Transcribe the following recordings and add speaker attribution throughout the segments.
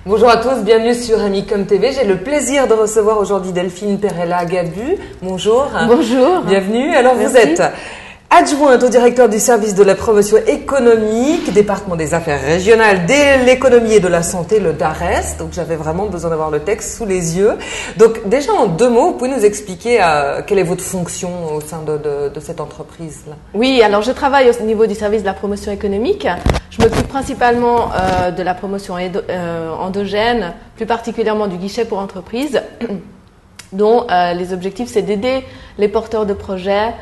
Speaker 1: Bonjour à tous, bienvenue sur Amicom TV. J'ai le plaisir de recevoir aujourd'hui Delphine Perella-Gabu. Bonjour.
Speaker 2: Bonjour.
Speaker 1: Bienvenue. Alors
Speaker 2: Merci.
Speaker 1: Vous êtes adjointe au directeur du service de la promotion économique, département des affaires régionales, de l'économie et de la santé, le DARES. Donc j'avais vraiment besoin d'avoir le texte sous les yeux. Donc déjà en 2 mots, vous pouvez nous expliquer quelle est votre fonction au sein de cette entreprise-là?
Speaker 2: Oui, alors je travaille au niveau du service de la promotion économique. Je m'occupe principalement de la promotion endogène, plus particulièrement du guichet pour entreprises, dont les objectifs c'est d'aider les porteurs de projets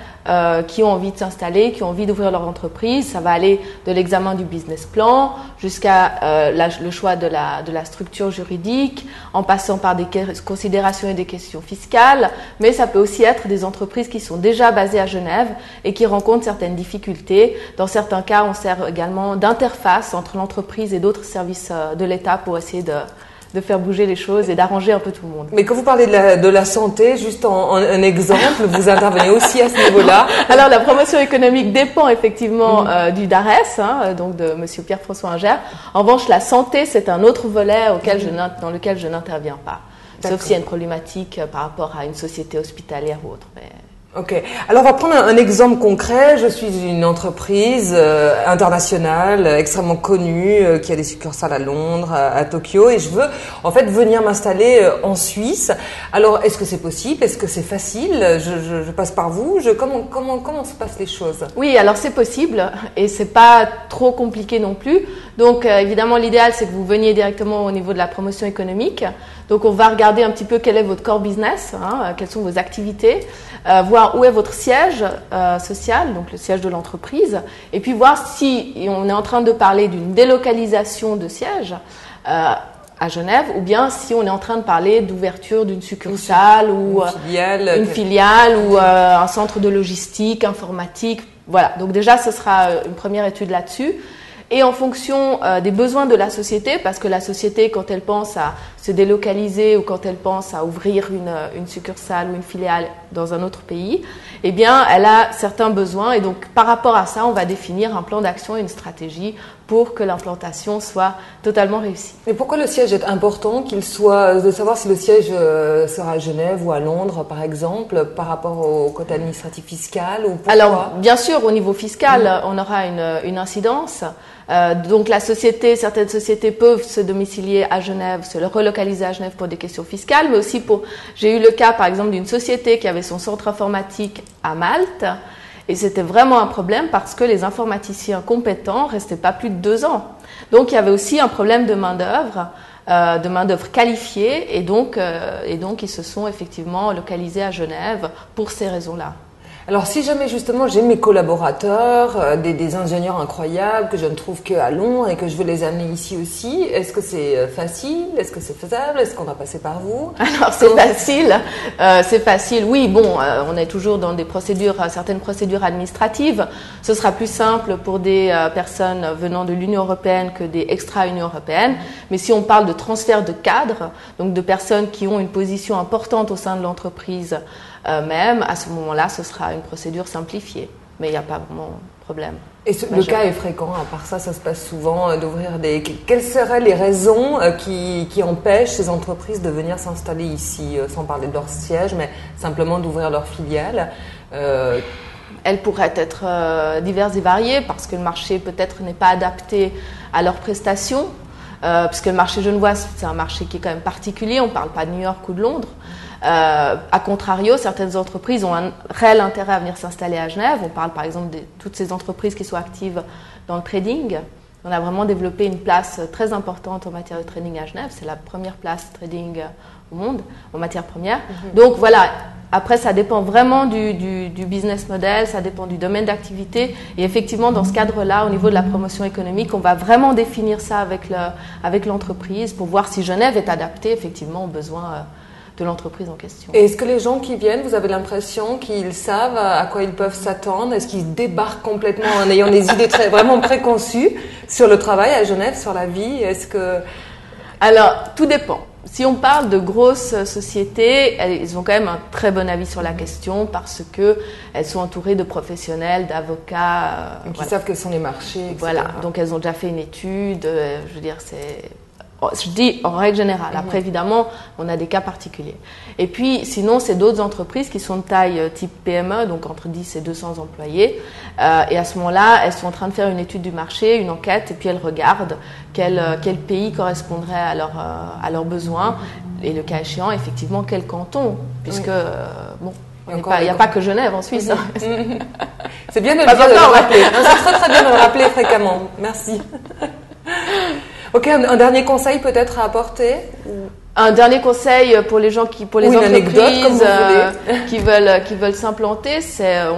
Speaker 2: qui ont envie de s'installer, qui ont envie d'ouvrir leur entreprise. Ça va aller de l'examen du business plan jusqu'à le choix de la structure juridique, en passant par des considérations et des questions fiscales. Mais ça peut aussi être des entreprises qui sont déjà basées à Genève et qui rencontrent certaines difficultés. Dans certains cas, on sert également d'interface entre l'entreprise et d'autres services de l'État pour essayer de faire bouger les choses et d'arranger un peu tout le monde.
Speaker 1: Mais quand vous parlez de la santé, juste un exemple, vous intervenez aussi à ce niveau-là.
Speaker 2: Alors la promotion économique dépend effectivement du DARES, donc de Monsieur Pierre-François Inger. En revanche, la santé, c'est un autre volet dans lequel je n'interviens pas. Sauf s'il y a une problématique par rapport à une société hospitalière ou autre. Mais...
Speaker 1: Ok. Alors, on va prendre un exemple concret. Je suis une entreprise internationale, extrêmement connue, qui a des succursales à Londres, à Tokyo, et je veux en fait venir m'installer en Suisse. Alors, est-ce que c'est possible? Est-ce que c'est facile? Je passe par vous. Comment se passent les choses?
Speaker 2: Oui, alors c'est possible et c'est pas trop compliqué non plus. Donc, évidemment, l'idéal c'est que vous veniez directement au niveau de la promotion économique. Donc, on va regarder un petit peu quel est votre core business, quelles sont vos activités, voir où est votre siège social, donc le siège de l'entreprise, et puis voir si on est en train de parler d'une délocalisation de siège à Genève, ou bien si on est en train de parler d'ouverture d'une succursale ou une filiale ou un centre de logistique, informatique. Voilà, donc déjà ce sera une première étude là-dessus. Et en fonction des besoins de la société, parce que la société, quand elle pense à se délocaliser ou quand elle pense à ouvrir une succursale ou une filiale dans un autre pays, eh bien, elle a certains besoins. Et donc, par rapport à ça, on va définir un plan d'action et une stratégie pour que l'implantation soit totalement réussie.
Speaker 1: Mais pourquoi le siège est important de savoir si le siège sera à Genève ou à Londres, par exemple, par rapport au côté administratif fiscal ou pourquoi?
Speaker 2: Alors, bien sûr, au niveau fiscal, on aura une incidence. Donc certaines sociétés peuvent se domicilier à Genève, se relocaliser à Genève pour des questions fiscales, mais aussi j'ai eu le cas par exemple d'une société qui avait son centre informatique à Malte, et c'était vraiment un problème parce que les informaticiens compétents restaient pas plus de 2 ans. Donc il y avait aussi un problème de main-d'œuvre qualifiée, et donc ils se sont effectivement localisés à Genève pour ces raisons-là.
Speaker 1: Alors, si jamais justement j'ai mes collaborateurs, des ingénieurs incroyables que je ne trouve qu'à Londres et que je veux les amener ici aussi, est-ce que c'est facile? Est-ce que c'est faisable? Est-ce qu'on doit passer par vous?
Speaker 2: Alors, c'est facile. Oui, bon, on est toujours dans certaines procédures administratives. Ce sera plus simple pour des personnes venant de l'Union européenne que des extra-Union européenne. Mais si on parle de transfert de cadres, donc de personnes qui ont une position importante au sein de l'entreprise, même à ce moment-là, ce sera une procédure simplifiée, mais il n'y a pas vraiment de problème.
Speaker 1: Et le cas est fréquent, à part ça se passe souvent d'ouvrir Quelles seraient les raisons qui empêchent ces entreprises de venir s'installer ici, sans parler de leur siège, mais simplement d'ouvrir leur filiale?
Speaker 2: Elles pourraient être diverses et variées, parce que le marché peut-être n'est pas adapté à leurs prestations, puisque le marché genevois, c'est un marché qui est quand même particulier, on ne parle pas de New York ou de Londres. A contrario, certaines entreprises ont un réel intérêt à venir s'installer à Genève. On parle par exemple de toutes ces entreprises qui sont actives dans le trading. On a vraiment développé une place très importante en matière de trading à Genève. C'est la première place trading au monde en matière première. Donc voilà, après ça dépend vraiment du business model, ça dépend du domaine d'activité. Et effectivement, dans ce cadre-là, au niveau de la promotion économique, on va vraiment définir ça avec l'entreprise pour voir si Genève est adaptée effectivement aux besoins de l'entreprise en question.
Speaker 1: Et est-ce que les gens qui viennent, vous avez l'impression qu'ils savent à quoi ils peuvent s'attendre? Est-ce qu'ils débarquent complètement en ayant des idées vraiment préconçues sur le travail à Genève, sur la vie?
Speaker 2: Alors, tout dépend. Si on parle de grosses sociétés, elles ont quand même un très bon avis sur la question parce que elles sont entourées de professionnels, d'avocats.
Speaker 1: Qui savent quels sont les marchés, etc.
Speaker 2: Voilà, donc elles ont déjà fait une étude. Je veux dire, Je dis en règle générale. Après, évidemment, on a des cas particuliers. Et puis, sinon, c'est d'autres entreprises qui sont de taille type PME, donc entre 10 et 200 employés. Et à ce moment-là, elles sont en train de faire une étude du marché, une enquête, et puis elles regardent quel pays correspondrait à leurs besoins. Et le cas échéant, effectivement, quel canton, puisque, il n'y a pas que Genève en Suisse.
Speaker 1: C'est bien de le rappeler. C'est très très bien de le rappeler fréquemment. Merci. Ok, un dernier conseil peut-être à apporter?
Speaker 2: Un dernier conseil pour les gens pour les entreprises qui veulent s'implanter,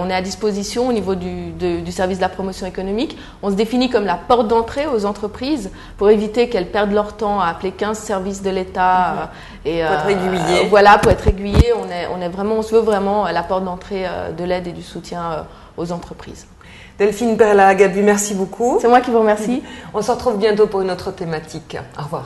Speaker 2: on est à disposition au niveau du service de la promotion économique. On se définit comme la porte d'entrée aux entreprises pour éviter qu'elles perdent leur temps à appeler 15 services de l'État
Speaker 1: pour être aiguillées.
Speaker 2: Pour être aiguillées. On se veut vraiment la porte d'entrée de l'aide et du soutien aux entreprises.
Speaker 1: Delphine Perla-Gabu, merci beaucoup.
Speaker 2: C'est moi qui vous remercie.
Speaker 1: On se retrouve bientôt pour une autre thématique. Au revoir.